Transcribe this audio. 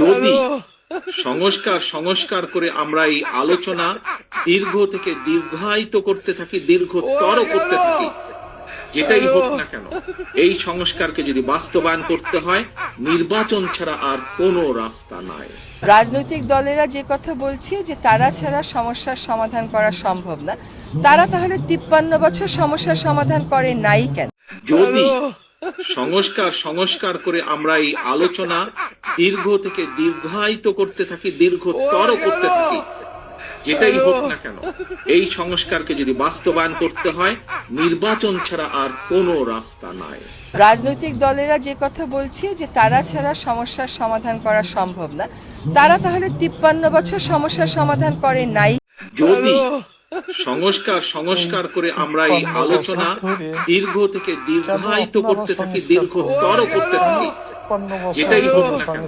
যদি সংস্কার সংস্কার করে আমরা এই আলোচনা দীর্ঘ থেকে দীর্ঘায়িত করতে থাকি, দীর্ঘতর করতে থাকি, যেটাই হোক না কেন, এই সংস্কারকে যদি বাস্তবায়ন করতে হয়, নির্বাচন ছাড়া আর কোনো রাস্তা নাই। রাজনৈতিক দলেরা যে কথা বলছে যে তারা ছাড়া সমস্যার সমাধান করা সম্ভব না, তারা তাহলে 53 বছর সমস্যার সমাধান করে নাই কেন? যদি সংস্কার সংস্কার করে আমরা এই আলোচনা দীর্ঘ থেকে দীর্ঘায়িত করতে থাকি, দীর্ঘতর করতে থাকি, যেটাই হোক না কেন, এই সংস্কারকে যদি বাস্তবায়ন করতে হয়, নির্বাচন ছাড়া আর কোনো রাস্তা নাই। রাজনৈতিক দলেরা যে কথা বলছে যে তারা ছাড়া সমস্যার সমাধান করা সম্ভব না, তারা তাহলে 53 বছর সমস্যার সমাধান করে নাই। যদি সংস্কার সংস্কার করে আমরা এই আলোচনা দীর্ঘ থেকে দীর্ঘায়িত করতে থাকি, দীর্ঘতর করতে থাকি, যেটাই হোক না কেন,